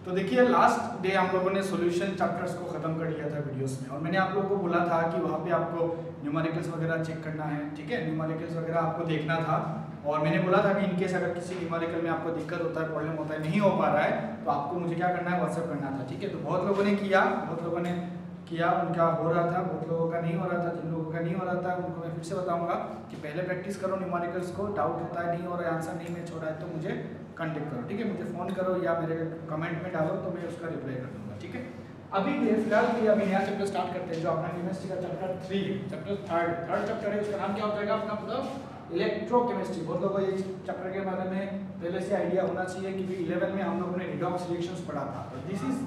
तो देखिए last day हम लोगों ने सॉल्यूशन चैप्टर्स को ख़त्म कर लिया था वीडियोस में, और मैंने आप लोगों को बोला था कि वहाँ पे आपको न्यूमेरिकल्स वगैरह चेक करना है, ठीक है, न्यूमेरिकल्स वगैरह आपको देखना था। और मैंने बोला था कि इनकेस अगर किसी न्यूमेरिकल में आपको दिक्कत होता है, प्रॉब्लम होता है, नहीं हो पा रहा है, तो आपको मुझे क्या करना है, व्हाट्सएप करना था, ठीक है। तो बहुत लोगों ने किया, उनका हो रहा था, बहुत लोगों का नहीं हो रहा था। जिन लोगों का नहीं हो रहा था उनको मैं फिर से बताऊंगा कि पहले प्रैक्टिस करो न्यूमेरिकल्स को, डाउट होता है, नहीं हो रहा है, आंसर नहीं मैच हो रहा है, तो मुझे कांटेक्ट करो, ठीक है, मुझे फ़ोन करो या मेरे कमेंट में डालो, तो मैं उसका रिप्लाई कर दूंगा, ठीक है। अभी फिलहाल के लिए अभी नया चैप्टर स्टार्ट करते हैं, जो अपना केमिस्ट्री का चैप्टर 3, चैप्टर थर्ड चैप्टर है। उसका नाम क्या हो जाएगा अपना, बताओ, इलेक्ट्रोकेमिस्ट्री। बहुत लोगों को ये चैप्टर के बारे में पहले से आइडिया होना चाहिए, क्योंकि 11 में हम लोगों ने रिडॉक्स रिएक्शंस पढ़ा था। तो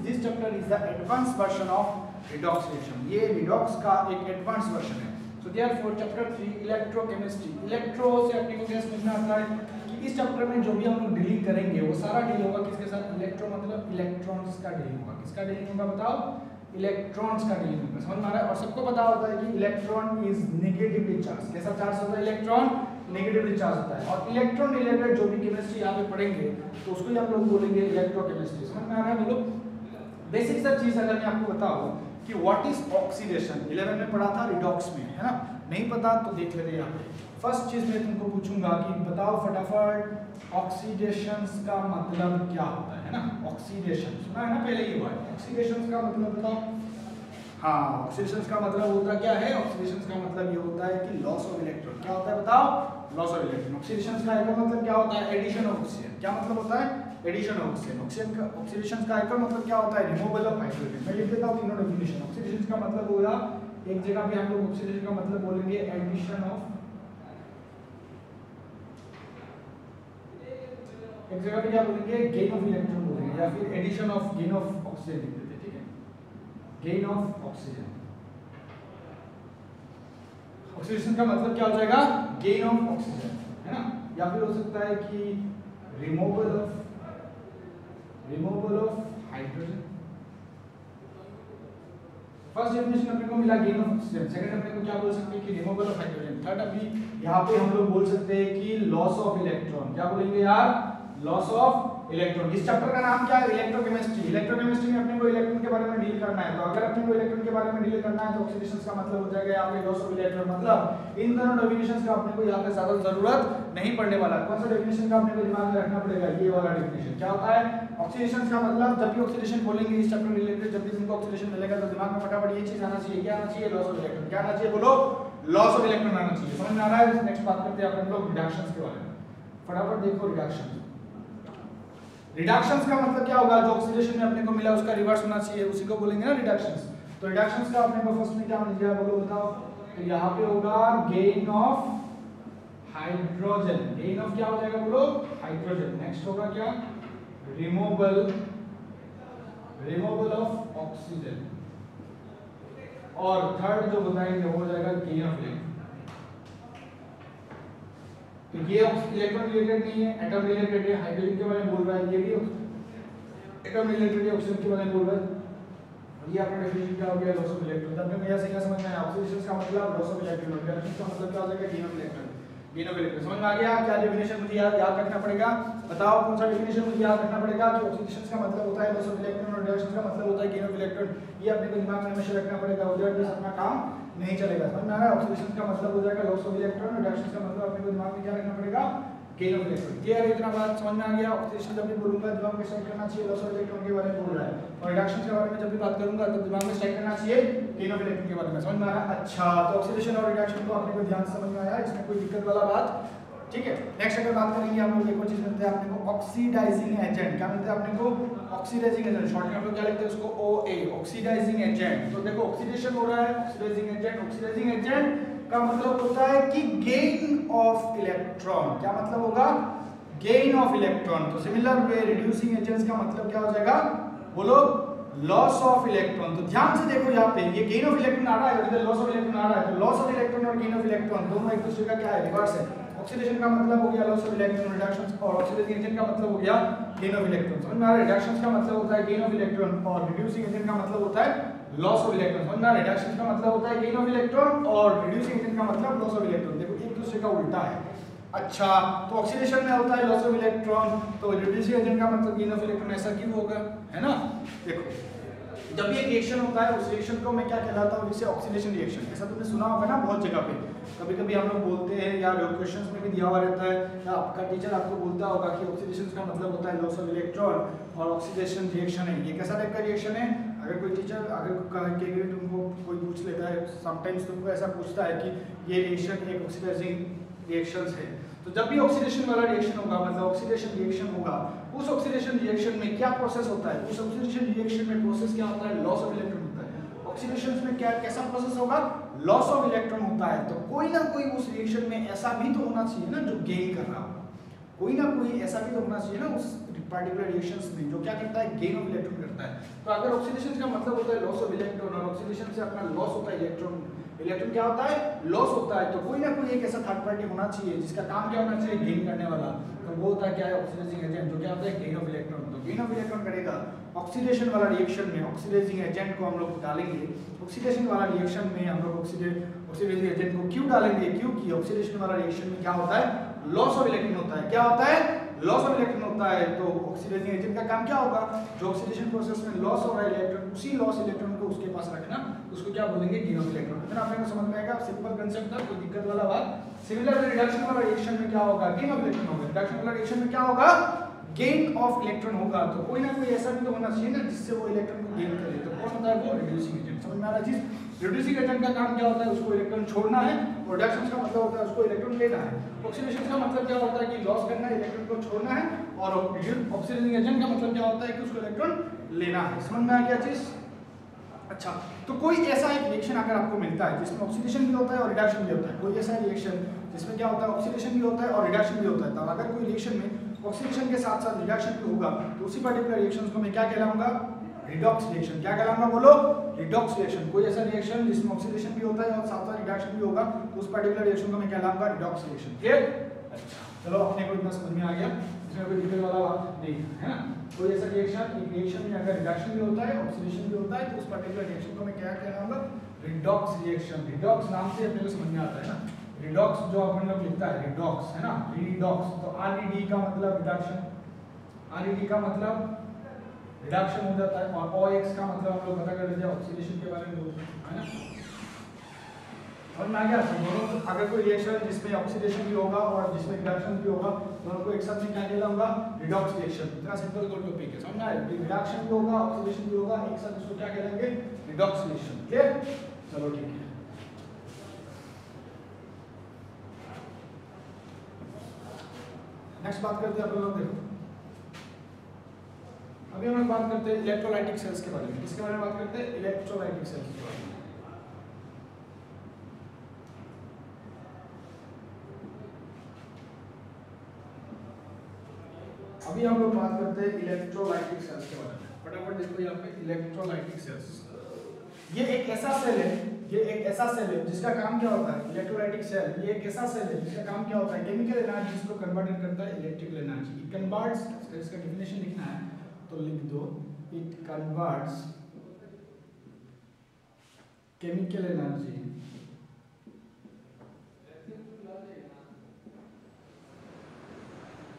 this chapter is the advance version of redox reaction. ये रिडॉक्स का एक एडवांस वर्जन है। So therefore chapter 3 electrochemistry. Electro से अपने को क्या समझना आता है कि इस चैप्टर में जो भी हम लोग डीलिंग करेंगे वो सारा डील होगा किसके साथ, इलेक्ट्रो मतलब इलेक्ट्रॉन्स का डीलिंग होगा। किसका डीलिंग होगा बताओ, इलेक्ट्रॉन्स का डीलिंग होगा। समझ में आ रहा है। और सबको पता होता है कि इलेक्ट्रॉन इज नेगेटिवली चार्ज। कैसा चार्ज होता है इलेक्ट्रॉन, नेगेटिवली चार्ज होता है। और इलेक्ट्रॉन रिलेटेड जो भी केमिस्ट्री यहाँ पे पढ़ेंगे तो उसको ही हम लोग बोलेंगे इलेक्ट्रोकेमिस्ट्री। समझ में आ रहा है बोलो। बेसिक सा चीज अगर मैं आपको बताऊं कि व्हाट इज ऑक्सीडेशन, 11 में पढ़ा था, रिडॉक्स में, है ना, नहीं पता तो देख लेते यहाँ पे। फर्स्ट चीज मैं तुमको पूछूंगा कि बताओ फटाफट ऑक्सीडेशन का मतलब क्या होता है ना। ऑक्सीडेशन सुना है ना पहले ये वर्ड, ऑक्सीडेशन का मतलब बताओ। हाँ, ऑक्सीडेशन का मतलब होता क्या है, ऑक्सीडेशन का मतलब ये होता है कि लॉस ऑफ इलेक्ट्रॉन। क्या होता है बताओ, लॉस ऑफ इलेक्ट्रॉन। ऑक्सीडेशन का एक मतलब क्या होता है, एडिशन ऑफ ऑक्सीजन। क्या मतलब होता है, एडिशन ऑफ ऑक्सीजन। ऑक्सीडेशन का एक मतलब क्या होता है, रिमूवल ऑफ हाइड्रोजन। मैं लिख देता हूं तीनों डेफिनेशन। ऑक्सीडेशन का मतलब होगा, एक जगह पे हम लोग ऑक्सीडेशन का मतलब बोलेंगे एडिशन ऑफ, एक जगह पे क्या बोलेंगे, गेन ऑफ इलेक्ट्रॉन बोलेंगे, या फिर addition of, gain of oxygen लिख देते हैं, ठीक है, गेन ऑफ ऑक्सीजन। ऑक्सीडेशन का मतलब क्या हो जाएगा, गेन ऑफ ऑक्सीजन, है ना, या फिर हो सकता है कि removal of hydrogen. First definition अपने को मिला गेन ऑफ ऑक्सीजन। सेकंड अपने को क्या बोल सकते हैं कि रिमूवल ऑफ हाइड्रोजन। थर्ड अभी यहाँ पे हम लोग बोल सकते हैं कि लॉस ऑफ इलेक्ट्रॉन। क्या बोलेंगे यार, लॉस ऑफ इलेक्ट्रॉन। इस चैप्टर का नाम क्या है, इलेक्ट्रोकेमिस्ट्री। इलेक्ट्रोकेमिस्ट्री में अपने को इलेक्ट्रॉन के बारे में डील करना है। तो अगर अपने को इलेक्ट्रॉन के बारे में डील करना है तो ऑक्सीडेशन का मतलब हो जाएगा यहाँ पे लॉस ऑफ इलेक्ट्रॉन। मतलब इन दोनों डेफिनेशंस का अपने को यहाँ पे ज्यादा जरूरत नहीं पड़ने वाला। कौन सा डेफिनेशन का अपने को दिमाग में रखना पड़ेगा, ये वाला डेफिनेशन। क्या होता है ऑक्सीडेशन का मतलब, जब भी ऑक्सीडेशन बोलेंगे इस चैप्टर रिलेटेड, जब भी तुमको ऑक्सीडेशन मिलेगा तो दिमाग में फटाफट ये चीज आना चाहिए। क्या आना चाहिए, लॉस ऑफ इलेक्ट्रॉन। क्या आना चाहिए बोलो, लॉस ऑफ इलेक्ट्रॉन आना चाहिए। समझ में आ रहा है। नेक्स्ट बात करते हैं अपन लोग रिडक्शंस के बारे में। फटाफट देखो रिडक्शन। रिडक्शंस का मतलब क्या होगा, जो ऑक्सीडेशन में अपने को मिला उसका रिवर्स होना चाहिए, उसी को बोलेंगे ना रिडक्शंस। तो रिडक्शंस का अपने को फर्स्ट में क्या मिल गया बोलो बताओ। तो यहाँ पे होगा gain of hydrogen. Gain of क्या हो जाएगा बोलो, हाइड्रोजन। नेक्स्ट होगा क्या, रिमूवल ऑफ ऑक्सीजन। और थर्ड जो बताएंगे वो हो जाएगा गेन ऑफ इलेक्ट्रॉन। तो ये इलेक्ट्रॉन रिलेटेड नहीं है, एटम रिलेटेड है। हाइड्रोजन के बारे में बोल रहा है, ये भी एटम रिलेटेड है, ऑक्सीजन के बारे में बोल रहा है। ये अपना डेफिनेशन क्या हो गया, लॉस ऑफ इलेक्ट्रॉन। तब में मुझे क्या समझना है, ऑक्सीडेशन का मतलब लॉस ऑफ इलेक्ट्रॉन, रिडक्शन का मतलब क्या हो जाएगा, gain of electron. Gain of electron समझ में आ गया। क्या डेफिनेशन मुझे याद रखना पड़ेगा, बताओ कौन सा डेफिनेशन मुझे याद रखना पड़ेगा। कि ऑक्सीडेशन का मतलब होता है लॉस ऑफ इलेक्ट्रॉन और रिडक्शन का मतलब होता है गेन ऑफ इलेक्ट्रॉन। ये अपने को दिमाग में हमेशा रखना पड़ेगा, उधर भी अपना काम नहीं चलेगा। समझ में आ रहा है। ऑक्सीडेशन का मतलब हो जाएगा लॉस ऑफ इलेक्ट्रॉन, रिडक्शन का मतलब अपने को दिमाग में क्या रखना पड़ेगा, गेन ऑफ इलेक्ट्रॉन। क्लियर है, इतना बात समझ में आ गया। ऑक्सीडेशन जब भी बोलूंगा दिमाग में स्ट्राइक करना चाहिए लॉस ऑफ इलेक्ट्रॉन के बारे में बोल रहा है, और रिडक्शन के बारे में जब भी बात करूंगा तो दिमाग में स्ट्राइक करना चाहिए गेन ऑफ इलेक्ट्रॉन के बारे में। समझ में आ रहा है। अच्छा, तो ऑक्सीडेशन और रिडक्शन को अपने को ध्यान से समझ में आया, इसमें कोई दिक्कत वाला बात, ठीक है। नेक्स्ट अगर बात करेंगे हम लोग, एक और चीज मिलता है अपने को, ऑक्सीडाइजिंग एजेंट। क्या मिलता है अपने को, ऑक्सीडाइजिंग एजेंट। शॉर्ट में हम लोग क्या लिखते हैं उसको, OA, ऑक्सीडाइजिंग एजेंट। तो देखो ऑक्सीडेशन हो रहा है, ऑक्सीडाइजिंग एजेंट। ऑक्सीडाइजिंग एजेंट का मतलब होता है कि गेन ऑफ इलेक्ट्रॉन। क्या मतलब होगा, गेन ऑफ इलेक्ट्रॉन। तो सिमिलर वे रिड्यूसिंग एजेंट्स का मतलब क्या हो जाएगा बोलो, लॉस ऑफ इलेक्ट्रॉन। तो ध्यान से देखो यहाँ पे, ये गेन ऑफ इलेक्ट्रॉन आ रहा है, इधर लॉस ऑफ इलेक्ट्रॉन आ रहा है। तो लॉस ऑफ इलेक्ट्रॉन और गेन ऑफ इलेक्ट्रॉन दोनों एक दूसरे का क्या है, रिवर्स है। ऑक्सीडेशन का मतलब हो गया लॉस ऑफ इलेक्ट्रॉन, रिडक्शन, और ऑक्सीडाइजिंग एजेंट का मतलब हो गया गेन ऑफ इलेक्ट्रॉन। समझ में आ रहा है। रिडक्शन का मतलब होता है गेन ऑफ इलेक्ट्रॉन, और रिड्यूसिंग एजेंट का मतलब होता है लॉस ऑफ इलेक्ट्रॉन। समझ में आ रहा है। रिडक्शन का मतलब होता है गेन ऑफ इलेक्ट्रॉन, और रिड्यूसिंग एजेंट का मतलब लॉस ऑफ इलेक्ट्रॉन। देखो एक दूसरे का उल्टा है। अच्छा, तो ऑक्सीडेशन में होता है लॉस ऑफ इलेक्ट्रॉन, तो रिड्यूसिंग एजेंट का मतलब गेन ऑफ इलेक्ट्रॉन, ऐसा क्यों होगा, है ना। देखो जब ये रिएक्शन होता है उस रिएक्शन को मैं क्या कहलाता हूँ, जिसे ऑक्सीडेशन रिएक्शन, ऐसा तुमने सुना होगा ना बहुत जगह पे, कभी कभी हम लोग बोलते हैं या क्वेश्चंस में भी दिया हुआ रहता है, या आपका टीचर आपको बोलता होगा कि ऑक्सीडेशन का मतलब होता है लॉस ऑफ इलेक्ट्रॉन और ऑक्सीडेशन रिएक्शन है ये कैसा टाइप का रिएक्शन है। अगर कोई टीचर अगर तुमको कोई पूछ लेता है, समटाइम्स तुमको ऐसा पूछता है कि ये रिएक्शन एक ऑक्सीडाइजिंग रिएक्शंस है, तो जब भी ऑक्सीडेशन वाला रिएक्शन होगा मतलब ऑक्सीडेशन रिएक्शन होगा, उस ऑक्सीडेशन रिएक्शन में क्या प्रोसेस होता है, उस ऑक्सीडेशन रिएक्शन में प्रोसेस क्या होता है, लॉस ऑफ इलेक्ट्रॉन होता है। ऑक्सीडेशन में क्या कैसा प्रोसेस होगा, लॉस ऑफ इलेक्ट्रॉन होता है। तो कोई ना कोई उस रिएक्शन में ऐसा भी तो होना चाहिए ना जो गेन कर रहा हो, कोई ना कोई ऐसा भी तो होना चाहिए ना उस पार्टिकुलर रिएक्शंस में जो क्या करता है, गेन ऑफ इलेक्ट्रॉन करता है। तो अगर ऑक्सीडेशन का मतलब होता है लॉस ऑफ इलेक्ट्रॉन और ऑक्सीडेशन से अपना लॉस होता है इलेक्ट्रॉन, इलेक्ट्रॉन क्या होता है, लॉस होता है, तो कोई ना कोई एक ऐसा थर्ड पार्टी होना चाहिए जिसका काम क्या होना चाहिए, गेन करने वाला। तो वो होता है क्या है, ऑक्सीडाइजिंग एजेंट, जो क्या होता है गेन ऑफ इलेक्ट्रॉन। तो गेन ऑफ इलेक्ट्रॉन करेगा ऑक्सीडेशन वाला रिएक्शन में, ऑक्सीडाइजिंग एजेंट को हम लोग डालेंगे ऑक्सीडेशन वाला रिएक्शन में, हम लोग ऑक्सीडाइजिंग एजेंट को क्यों डालेंगे, क्योंकि ऑक्सीडेशन वाला रिएक्शन में क्या होता है, लॉस ऑफ इलेक्ट्रॉन होता है। क्या होता है, लॉस ऑफ इलेक्ट्रॉन होता है। तो ऑक्सीडाइजिंग एजेंट का काम क्या होगा, जो ऑक्सीडेशन प्रोसेस में लॉस हो रहा है इलेक्ट्रॉन, उसी लॉस इलेक्ट्रॉन को उसके पास रखना, उसको क्या बोलेंगे, गेन ऑफ इलेक्ट्रॉन। इतना आपको समझ में आएगा, सिंपल कांसेप्ट था, कोई दिक्कत वाला बात। सिमिलरली रिडक्शन वाला रिएक्शन में क्या होगा, गेन ऑफ इलेक्ट्रॉन होगा। रिडक्शन वाला रिएक्शन में क्या होगा, गेन ऑफ इलेक्ट्रॉन होगा। तो कोई ना कोई ऐसा भी तो होना चाहिए ना जिससे वो इलेक्ट्रॉन को गेन करे। तो कौन होता है, वो रिड्यूसिंग एजेंट। समझ में आ रहा चीज, रिड्यूसिंग एजेंट का काम क्या होता है, उसको इलेक्ट्रॉन छोड़ना है, और रिडक्शन का मतलब होता है उसको इलेक्ट्रॉन लेना है। ऑक्सीडेशन का मतलब क्या होता है कि लॉस करना है, इलेक्ट्रॉन को छोड़ना है, और ऑक्सीडाइजिंग एजेंट का मतलब क्या होता है कि उसको इलेक्ट्रॉन लेना है। समझ में आ गया चीज। अच्छा, तो कोई ऐसा एक रिएक्शन अगर आपको मिलता है जिसमें ऑक्सीडेशन भी होता है और रिडक्शन भी होता है, कोई ऐसा रिएक्शन जिसमें क्या होता है, ऑक्सीडेशन भी होता है और रिडक्शन भी होता है, तो अगर कोई रिएक्शन में ऑक्सीडेशन के साथ साथ रिडक्शन भी होगा तो उसी पर्टिकुलर रिएक्शन को मैं क्या कहलाऊंगा, रिडॉक्स रिएक्शन। क्या कहलाऊंगा, बोलो, रिडॉक्स रिएक्शन। कोई ऐसा रिएक्शन जिसमें ऑक्सीडेशन भी होता है और साथ साथ रिडक्शन भी होगा, तो उस पर्टिकुलर रिएक्शन को मैं कहलाऊंगा रिडॉक्स रिएक्शन। क्लियर। अच्छा, चलो अपने को इतना समझ में आ गया, इसमें कोई दिक्कत वाला बात नहीं है ना। कोई ऐसा रिएक्शन, एक रिएक्शन में अगर रिडक्शन भी होता है, ऑक्सीडेशन भी होता है, तो उस पर्टिकुलर रिएक्शन को मैं क्या कहलाऊंगा, रिडॉक्स रिएक्शन। रिडॉक्स नाम से अपने को समझ में आता है ना, रिडॉक्स जो अपन लोग लिखता है रिडॉक्स, है ना, रिडॉक्स। तो आरईडी का मतलब रिडक्शन, आरईडी का मतलब रिडक्शन हो जाता है, और ओएक्स का मतलब हम लोग पता कर लेते हैं ऑक्सीडेशन के बारे में बोलते हैं, है ना। और मैं आ गया दोनों, अगर कोई रिएक्शन जिसमें ऑक्सीडेशन भी होगा और जिसमें रिडक्शन भी होगा, दोनों को एक साथ में क्या कहलाऊंगा, रिडॉक्स रिएक्शन। इतना सिंपल टॉपिक है, समझ में आया। रिडक्शन भी होगा, ऑक्सीडेशन भी होगा, एक साथ इसको क्या कहलाएंगे, रिडॉक्स रिएक्शन। क्लियर, चलो ठीक है। नेक्स्ट बात करते हैं अपन लोग, देखो अभी हम लोग बात करते हैं इलेक्ट्रोलाइटिक सेल्स के बारे में। किसके बारे में बात करते हैं, इलेक्ट्रोलाइटिक सेल्स के बारे में। अभी हम लोग बात करते हैं इलेक्ट्रोलाइटिक सेल्स के बारे में। फटाफट देखो यहाँ पे इलेक्ट्रोलाइटिक सेल्स, ये एक ऐसा सेल है, ये एक ऐसा सेल है जिसका काम क्या होता है, इलेक्ट्रोलाइटिक सेल, ये एक ऐसा सेल है जिसका काम क्या होता है, केमिकल एनर्जी को कन्वर्ट करता है इलेक्ट्रिकल एनर्जी। इट कन्वर्ट्स, इसका डेफिनेशन लिखना है तो लिख दो, it converts chemical energy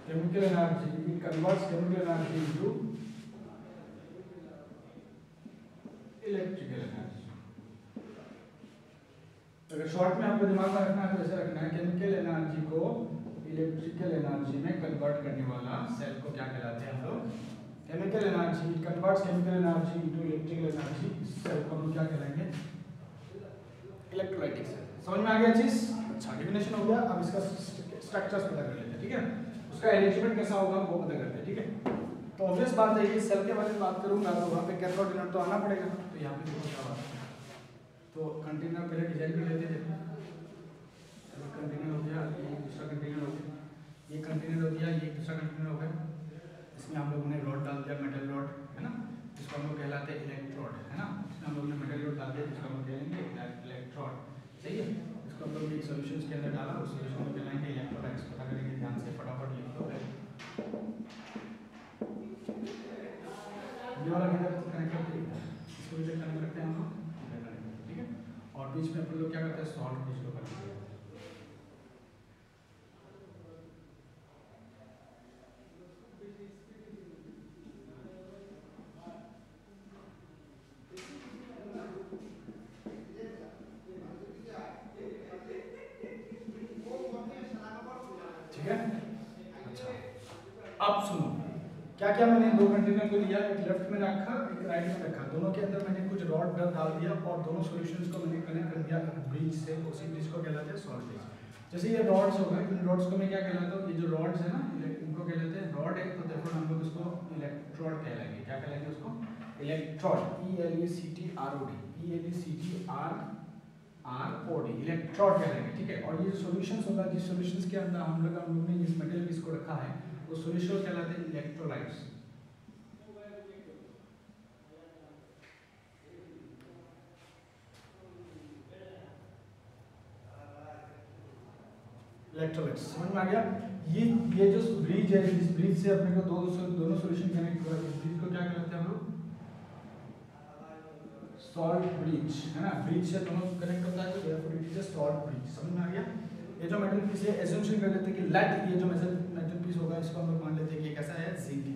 chemical energy, it converts chemical energy into electrical energy। अगर शॉर्ट में आपको दिमाग में रखना है तो ऐसे रखना है, केमिकल एनर्जी को इलेक्ट्रिकल एनर्जी में कन्वर्ट करने वाला सेल को क्या कहलाते हैं हम लोग, chemical energy. It converts chemical energy into electrical energy, इस सेल को हम क्या कहेंगे, इलेक्ट्रोलाइटिक सेल। समझ में आ गया चीज। अच्छा, डेफिनेशन हो गया, अब इसका स्ट्रक्चर्स पता कर लेते हैं, ठीक है, उसका अरेंजमेंट कैसा होगा वो पता करते हैं, ठीक है। तो ऑब्वियस बात है कि सेल के बारे में बात करूंगा तो वहाँ पे कैथोड एनोड तो आना पड़ेगा। तो यहाँ पे देखो क्या बात है, तो कंटेनर पहले डिजाइन कर लेते हैं। कंटेनर हो गया, ये दूसरा कंटेनर हो गया, ये कंटेनर हो गया, ये दूसरा कंटेनर हो गया। इसमें हम लोगों ने रॉड डाल दिया, मेटल रॉड, है ना, जिसको हम लोग कहलाते हैं इलेक्ट्रोड, है ना। इसमें हम लोग ने मेटल रॉड डाल दिया जिसको हम लोग कहेंगे इलेक्ट्रोड, सही है। इसको हम लोग एक सॉल्यूशंस के अंदर डाला, उस सॉल्यूशन को कहलाएंगे इलेक्ट्रोलाइट्स। पता करेंगे ध्यान से, फटाफट लिख दो। ये वाला किधर कनेक्ट करते हैं, इसको भी कनेक्ट करते हैं हम लोग, ठीक है। और बीच में अपन लोग क्या करते हैं, सॉल्ट बीच को करते हैं, किया मैंने, दो कंटेनर को लिया, एक लेफ्ट में रखा एक राइट में रखा, दोनों के अंदर मैंने कुछ रॉड डाल दिया और दोनों सॉल्यूशंस को मैंने कनेक्ट कर दिया ब्रिज से। उसी ब्रिज को कहलाते हैं सॉल्ट ब्रिज। जैसे ये रॉड्स हो गए, इन रॉड्स को मैं क्या कहलाता हूँ, ये जो रॉड्स है ना इनको कहलाते हैं रॉड है, तो देखो हम लोग इसको इलेक्ट्रोड कहलाएंगे। क्या कहलाएंगे उसको? इलेक्ट्रोड, ELECTROD, ELECTROD, इलेक्ट्रोड कहलाएंगे, ठीक है। और ये सॉल्यूशंस होगा, जिस सॉल्यूशंस के अंदर हम लोग ने इस मेटल पीस को रखा है वो सॉल्यूशन कहलाते हैं इलेक्ट्रोलाइट्स। इलेक्ट्रोलाइट्स समझ में आ गया? ये जो ब्रिज है, इस ब्रिज से अपने को दोनों सॉल्यूशन कनेक्ट हुआ है, इस ब्रिज को क्या कहते हैं हम लोग? सॉल्ट ब्रिज, है ना। ब्रिज से दोनों कनेक्ट होता है तो therefore it is a salt bridge. समझ में आ गया? ये जो मेटल पीस है, एज्यूम कर लेते हैं कि लेड, ये जो मेटल पीस होगा इसको हम लोग मान लेते हैं कि कैसा है, जिंक है।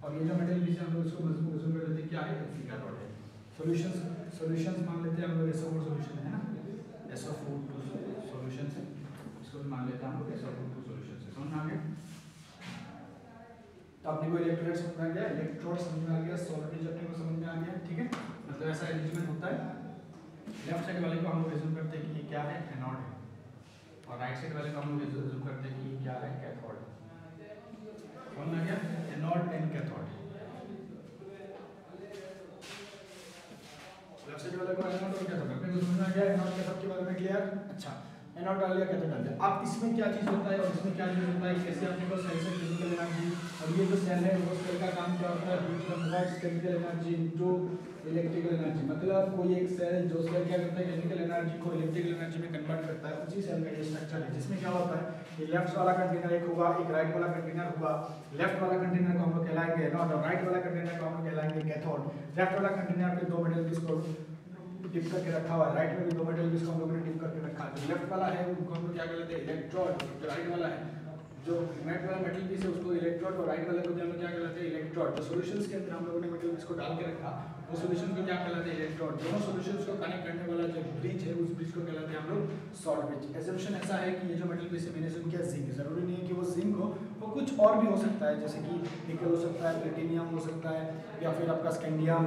और ये जो मेटल पीस है हम लोग इसको एज्यूम कर लेते हैं क्या है, एफ्रिका रॉड है। सॉल्यूशंस मान लेते हैं हम लोग SO4 सॉल्यूशन है ना, SO4 सॉल्यूशंस है, इसको मान लेते हैं हम लोग SO4 सॉल्यूशंस है। समझ में आ गया? तो अपने को इलेक्ट्रोलाइट समझ में आ गया, इलेक्ट्रोड समझ में आ गया, सॉल्ट ब्रिज अपने को समझ में आ गया, ठीक है। मतलब ऐसा अरेंजमेंट होता है। लेफ्ट साइड वाले को हम लोग एज्यूम करते हैं कि ये क्या है, एनोड है, और राइट साइड वाले को हम लोग एज्यूम करते हैं कि ये क्या है, कैथोड। समझ में आ गया? Anode and cathode. Left side वाले को एनोड और कैथोड अपने को समझ में आ गया। एनोड कैथोड के बारे में क्लियर? अच्छा, एनोड डाल दिया, कैथोड डाल दिया। अब इसमें क्या चीज होता है और इसमें क्या चीज होता है, कैसे अपने को सेल से फिजिकल एनर्जी, और ये जो सेल है वो सेल का काम क्या होता है, heat converts chemical energy into electrical energy. मतलब कोई एक सेल जो सेल क्या करता है, केमिकल एनर्जी को इलेक्ट्रिकल एनर्जी में कन्वर्ट करता है, उसी सेल का ये स्ट्रक्चर है। जिसमें क्या होता है, ये लेफ्ट वाला कंटेनर एक होगा, एक राइट वाला कंटेनर होगा। लेफ्ट वाला कंटेनर को हम लोग कहलाएंगे एनोड और राइट वाला कंटेनर को हम लोग कहलाएंगे कैथोड। लेफ्ट वाला कंटेनर पे दो मेटल पीस को डिप करके रखा हुआ है, राइट में भी दो मेटल पीस को हम लोगों ने डिप करके रखा है। जो लेफ्ट वाला है उनको हम लोग क्या कहते हैं, इलेक्ट्रोड। जो राइट वाला है, जो नेट वाला मेटल पीस है उसको इलेक्ट्रोड, और राइट वाले को हम लोग क्या कहते हैं, इलेक्ट्रोड। जो सॉल्यूशंस के अंदर हम लोगों ने मेटल पीस को डाल के रखा, वो सॉल्यूशन को क्या कहलाते हैं, इलेक्ट्रोड। दोनों सॉल्यूशंस को कनेक्ट करने वाला जो ब्रिज है, उस ब्रिज को कहलाते हैं हम लोग सॉल्ट ब्रिज। एजम्पशन ऐसा है कि ये जो मेटल पीस है, मैंने एज्यूम किया जिंक। जरूरी नहीं है कि वो जिंक हो, वो कुछ और भी हो सकता है, जैसे कि निकल हो सकता है, प्लेटिनियम हो सकता है, या फिर आपका स्कैंडियम,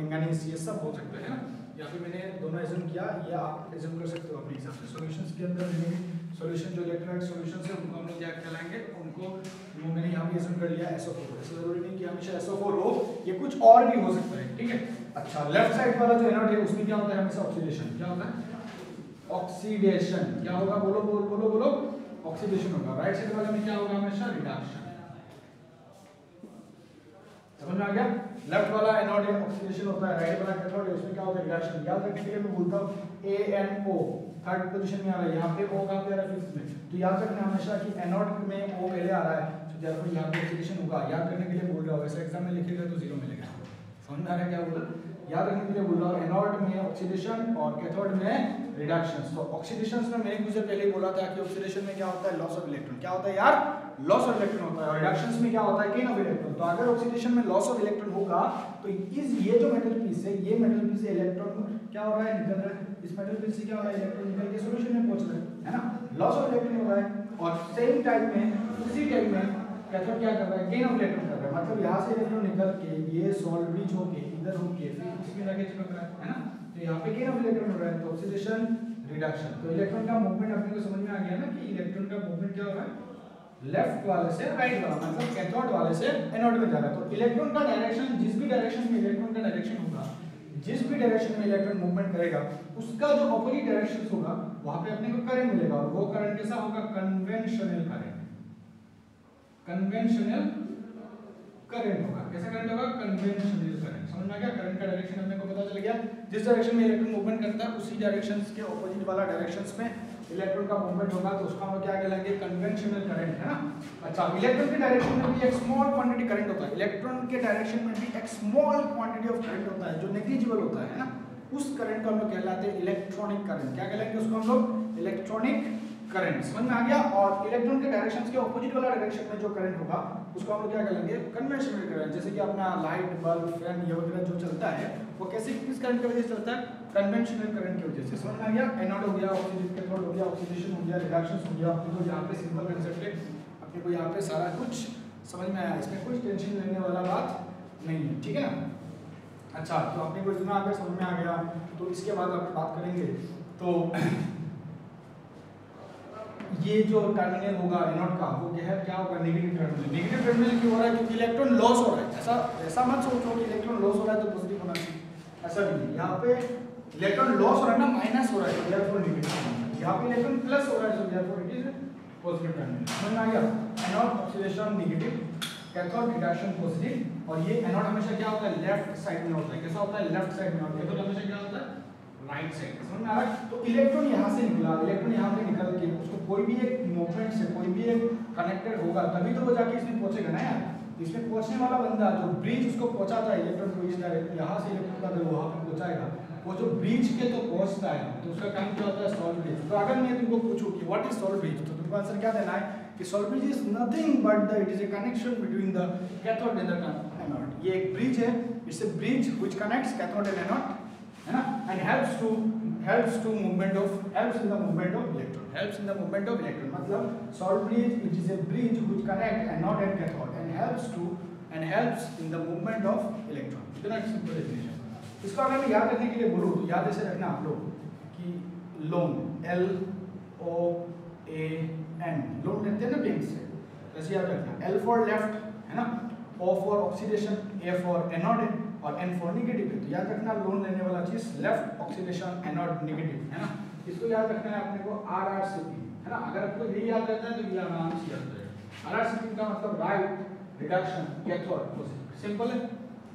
मैंगनीज, ये सब हो सकते हैं ना। या फिर मैंने दोनों एज्यूम किया, ये आप एज्यूम कर सकते हो अपने हिसाब से। सॉल्यूशंस के अंदर मैंने सॉल्यूशन जो इलेक्ट्रोलाइट सॉल्यूशंस है उनको हम लोग क्या कहलाएंगे, उनको वो मैंने यहाँ पे एज्यूम कर लिया SO4। ऐसा जरूरी नहीं कि हमेशा SO4 हो, ये कुछ और भी हो सकता है, ठीक है। अच्छा, लेफ्ट साइड वाला जो एनोड है उसमें क्या होता है, हमेशा ऑक्सीडेशन। क्या होता है, ऑक्सीडेशन। क्या होगा, बोलो बोलो बोलो बोलो, ऑक्सीडेशन होगा। राइट साइड वाले में क्या होगा, हमेशा रिडक्शन। समझ में आ गया? लेफ्ट वाला एनोड है, ऑक्सीडेशन होता है, राइट वाला कैथोड है, उसमें क्या होता है, रिडक्शन। याद रखने के लिए मैं बोलता हूं ANO थर्ड पोजीशन में आ रहा है, यहाँ पे O कहां पे आ रहा है, फिफ्थ में। तो याद रखना हमेशा कि एनोड में O पहले आ रहा है, तो देयरफॉर यहाँ पे ऑक्सीडेशन होगा। याद करने के लिए बोल रहा हूं, वैसे एग्जाम में लिखेगा तो 0 मिलेगा। समझ में आ रहा है क्या बोला? याद रखने के लिए बोल रहा हूं, एनोड में ऑक्सीडेशन और कैथोड में रिडक्शन। तो ऑक्सीडेशन में मैंने कुछ देर पहले ही बोला था कि ऑक्सीडेशन में क्या होता है, लॉस ऑफ इलेक्ट्रॉन। क्या होता है यार, लॉस ऑफ इलेक्ट्रॉन होता है। और रिडक्शन में क्या होता है, गेन ऑफ इलेक्ट्रॉन। तो अगर ऑक्सीडेशन में लॉस ऑफ इलेक्ट्रॉन होगा तो ये जो मेटल पीस है, ये मेटल पीस से इलेक्ट्रॉन क्या हो रहा है, निकल रहा है। इस मेटल पीस से क्या हो रहा है, इलेक्ट्रॉन निकल के सॉल्यूशन में पहुंच रहा है ना। लॉस ऑफ इलेक्ट्रॉन हो रहा है, और सेम टाइम में उसी टाइम में कैथोड क्या कर रहा है, गेन ऑफ इलेक्ट्रॉन कर रहा है। मतलब यहाँ से इलेक्ट्रॉन निकल के ये सॉल्ट ब्रिज होके इधर होके फिर इसमें जाके चिपक रहा है ना। तो यहाँ पे गेन ऑफ इलेक्ट्रॉन हो रहा है, तो ऑक्सीडेशन रिडक्शन। तो इलेक्ट्रॉन का मूवमेंट अपने को समझ में आ गया ना कि इलेक्ट्रॉन का मूवमेंट क्या हो रहा है, लेफ्ट वाले से राइट वाला, मतलब कैथोड वाले से एनोड में जा रहा है। तो इलेक्ट्रॉन का डायरेक्शन, जिस भी डायरेक्शन में इलेक्ट्रॉन का डायरेक्शन होगा, जिस भी डायरेक्शन में इलेक्ट्रॉन मूवमेंट करेगा, उसका जो अपोजिट डायरेक्शन होगा वहां पे अपने को करंट मिलेगा। और वो करंट कैसा होगा, कन्वेंशनल करंट। कन्वेंशनल करंट होगा। कैसा करंट होगा, कन्वेंशनल करंट। समझ में आ गया? करंट का डायरेक्शन अपने को पता चल गया। जिस डायरेक्शन में इलेक्ट्रॉन मूवमेंट करता है उसी डायरेक्शंस के ऑपोजिट वाला डायरेक्शंस में इलेक्ट्रॉन का मूवमेंट होगा, तो उसका हम क्या कहलाएंगे, कन्वेंशनल करंट, है ना। अच्छा, इलेक्ट्रॉन के डायरेक्शन में भी एक स्मॉल क्वांटिटी करंट होता है। इलेक्ट्रॉन के डायरेक्शन में भी एक स्मॉल क्वांटिटी ऑफ करंट होता है जो नेग्लिजिबल होता है ना। उस करंट को हम लोग कहलाते हैं इलेक्ट्रॉनिक करंट। क्या कहलाएंगे उसको हम लोग, इलेक्ट्रॉनिक करंट। समझ में आ गया? और इलेक्ट्रॉन के डायरेक्शंस के ऑपोजिट वाला डायरेक्शन में जो करंट होगा उसको हम लोग क्या कहेंगे, कन्वेंशनल करंट। जैसे कि अपना लाइट बल्ब फैन ये वगैरह जो चलता है वो कैसे, किस करंट की वजह से चलता है, कन्वेंशनल करंट की वजह से। समझ में आ गया? एनोड हो गया, ऑक्सीजन कैथोड हो गया, ऑक्सीडेशन हो गया, रिडक्शन हो गया। अपने को यहाँ पे सिंपल कंसेप्ट है, अपने को यहाँ पे सारा कुछ समझ में आया? इसमें कोई टेंशन लेने वाला बात नहीं है, ठीक है ना? अच्छा, तो आपने कोई इतना अगर समझ में आ गया तो इसके बाद आप बात करेंगे तो ये जो टर्मिनल होगा एनोड का वो क्या होगा? Negative terminal. नेगेटिव टर्मिनल क्यों हो रहा है? क्योंकि इलेक्ट्रॉन लॉस हो रहा है। ऐसा मत सोचो कि इलेक्ट्रॉन लॉस हो रहा है तो पॉजिटिव होना चाहिए, ऐसा नहीं है। यहाँ पे इलेक्ट्रॉन लॉस हो रहा है ना, माइनस हो रहा है तो देयरफॉर नेगेटिव। यहाँ पे इलेक्ट्रॉन प्लस हो रहा है तो therefore it is positive terminal. समझ में आ गया? Anode oxidation negative, cathode reduction positive. और ये एनोड हमेशा क्या होता है? लेफ्ट साइड में होता है। कैसा होता है? लेफ्ट साइड में होता है। कैथोड हमेशा क्या होता है? Right side. समझ में आ रहा है? तो इलेक्ट्रॉन यहाँ से निकला, इलेक्ट्रॉन यहाँ पे निकल के उसको कोई भी एक मूवमेंट से कोई भी एक कनेक्टेड होगा तभी तो वो जाके इसमें पहुंचेगा ना यार। इसमें पहुंचने वाला बंदा जो ब्रिज उसको पहुंचाता है इलेक्ट्रॉन को इस डायरेक्ट, यहाँ से इलेक्ट्रॉन का वहां पे पहुंचाएगा, वो जो ब्रिज के तो पहुंचता है तो उसका काम क्या होता है? Salt bridge. तो अगर मैं तुमको पूछूं कि व्हाट इज सॉल्ट ब्रिज तो तुमको आंसर क्या देना है कि salt bridge is nothing but it is a connection between the cathode and the anode. ये एक ब्रिज है, it's a bridge which connects cathode and anode, है ना, and helps in the movement of electron. मतलब salt bridge it is a bridge which connect anode and cathode and helps in the movement of electron. इतना simple definition. इसको अगर मैं याद रखने के लिए बोलूँ तो याद ऐसे रखना आप लोग कि लोन LOAN लोन लेते हैं ना बैंक से, ऐसे याद रखना। L for left है ना, O for oxidation, A for anode और N for negative है। तो याद रखना लोन लेने वाला चीज लेफ्ट ऑक्सीडेशन एनोड नेगेटिव, है ना। इसको याद रखना है अपने को RRCP, है ना। अगर आपको ये याद रहता है तो ये आराम से याद रहेगा। RRCP का मतलब right reduction cathode positive. Simple है,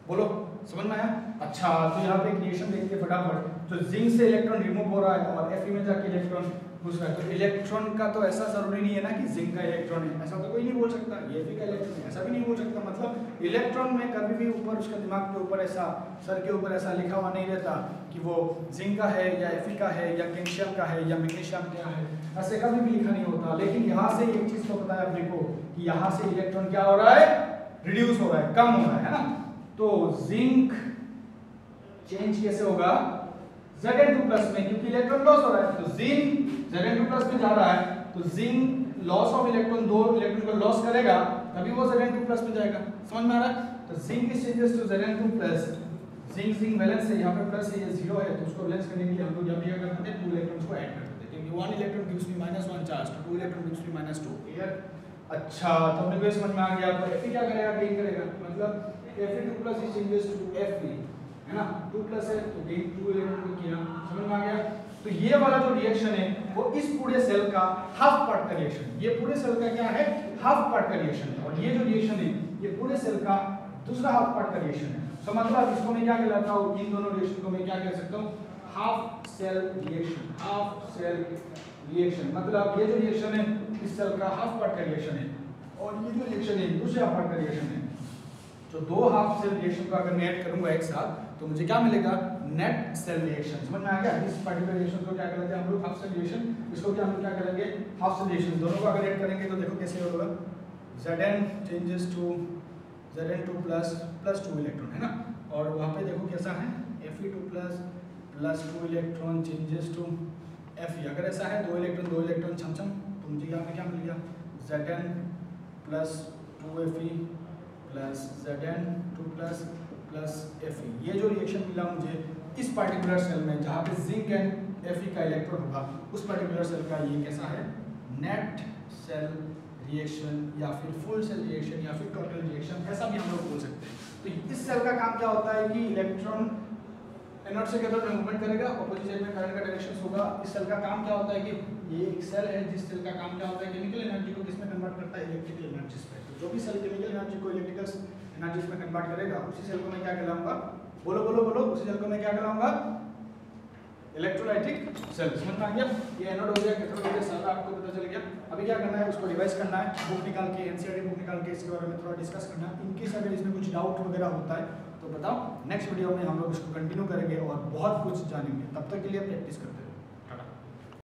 बोलो समझ में आया? अच्छा, तो यहाँ पे एक रिएक्शन देखते हैं फटाफट। तो जिंक से इलेक्ट्रॉन रिमूव हो रहा है और Fe में जाके इलेक्ट्रॉन घुस रहा है। तो इलेक्ट्रॉन का तो ऐसा जरूरी नहीं है ना कि जिंक का इलेक्ट्रॉन है, ऐसा तो कोई नहीं बोल सकता। ये Fe का इलेक्ट्रॉन है ऐसा भी नहीं बोल सकता। मतलब इलेक्ट्रॉन में कभी भी ऊपर उसके दिमाग के ऊपर ऐसा, सर के ऊपर ऐसा लिखा हुआ नहीं रहता कि वो जिंक का है या Fe का है या कैल्शियम का है या मैग्नीशियम का है, ऐसे कभी भी लिखा नहीं होता। लेकिन यहाँ से एक चीज तो पता है अपने को कि यहाँ से इलेक्ट्रॉन क्या हो रहा है? रिड्यूस हो रहा है, कम हो रहा है ना। तो जिंक चेंज कैसे होगा? Zn2 प्लस में, क्योंकि इलेक्ट्रॉन लॉस हो रहा है। तो जिंक Zn2 प्लस में जा रहा है तो जिंक लॉस ऑफ इलेक्ट्रॉन, दो इलेक्ट्रॉन को लॉस करेगा तभी वो Zn2 प्लस में जाएगा। समझ में आ रहा है? तो zinc is changes to Zn2 plus. Zinc valence है, यहाँ पे प्लस है, ये 0 है, तो उसको बैलेंस करने के लिए हम लोग यहाँ पे क्या करते हैं? 2 इलेक्ट्रॉन्स को ऐड कर देते हैं, क्योंकि 1 इलेक्ट्रॉन गिव्स मी -1 चार्ज, तो 2 इलेक्ट्रॉन गिव्स मी -2। क्लियर? अच्छा, तो अपने को समझ में आ गया। तो Fe क्या करेगा? गेन करेगा। मतलब Fe2 plus is changes to Fe, है ना। 2 प्लस है तो गेन 2 इलेक्ट्रॉन को किया। समझ में आ गया? तो ये वाला जो रिएक्शन है वो इस पूरे सेल का हाफ पार्ट का रिएक्शन है। ये पूरे सेल का क्या है? हाफ पार्ट का रिएक्शन है। और ये जो रिएक्शन है ये पूरे सेल का दूसरा हाफ पार्ट का रिएक्शन है। तो मतलब इसको मैं क्या कहलाता हूँ? इन दोनों रिएक्शन को मैं क्या कह सकता हूँ? Half cell reaction. Half cell reaction मतलब ये जो रिएक्शन है इस सेल का हाफ पार्ट का रिएक्शन है और ये जो रिएक्शन है दूसरे हाफ पार्ट का रिएक्शन है। तो दो हाफ सेल रिएक्शन को अगर मैं ऐड करूंगा एक साथ तो मुझे क्या मिलेगा? Net cell reaction. समझ में आ गया? इस पर्टिकुलर रिएक्शन को क्या कहते हैं हम लोग? Half cell reaction. इसको क्या हम क्या करेंगे? Half cell reaction. दोनों को अगर ऐड करेंगे तो देखो कैसे होगा। Zn changes to Zn2 plus 2 electron, है ना। और वहाँ पे देखो कैसा है? Fe2 plus 2 electron changes to Fe। अगर ऐसा है 2 इलेक्ट्रॉन छम तो मुझे यहाँ पे क्या मिल गया? Zn plus 2Fe plus Zn2 plus Fe। ये जो रिएक्शन मिला मुझे इस पर्टिकुलर सेल में जहाँ पे जिंक एंड Fe का इलेक्ट्रॉन होगा उस पर्टिकुलर सेल का ये कैसा है? नेट सेल रिएक्शन या फिर फुल सेल रिएक्शन या फिर टोटल रिएक्शन, ऐसा भी हम लोग बोल सकते हैं। तो इस सेल का काम क्या होता है कि इलेक्ट्रॉन एनोड से कैथोड में मूवमेंट करेगा, अपोजिट साइड में करंट का डायरेक्शन होगा। इस सेल का काम क्या होता है कि ये एक सेल है जिस सेल का काम क्या होता है? केमिकल एनर्जी को किसमें कन्वर्ट करता है? इलेक्ट्रिकल एनर्जी में। तो जो भी सेल केमिकल एनर्जी को इलेक्ट्रिकल एनर्जी में कन्वर्ट करेगा उसी सेल को मैं क्या कहलाऊंगा? बोलो उसी सेल को मैं क्या कहलाऊंगा? Electrolytic cell. समझ में आ गया? ये एनोड हो गया, कैथोड हो गया, सारा आपको पता चल गया। अभी क्या करना है? उसको रिवाइज करना है, बुक निकाल के, एनसीईआरटी बुक निकाल के इसके बारे में थोड़ा डिस्कस करना है। इनकेस अगर इसमें कुछ डाउट वगैरह होता है तो बताओ, नेक्स्ट वीडियो में हम लोग इसको कंटिन्यू करेंगे और बहुत कुछ जानेंगे। तब तक के लिए प्रैक्टिस करते हैं।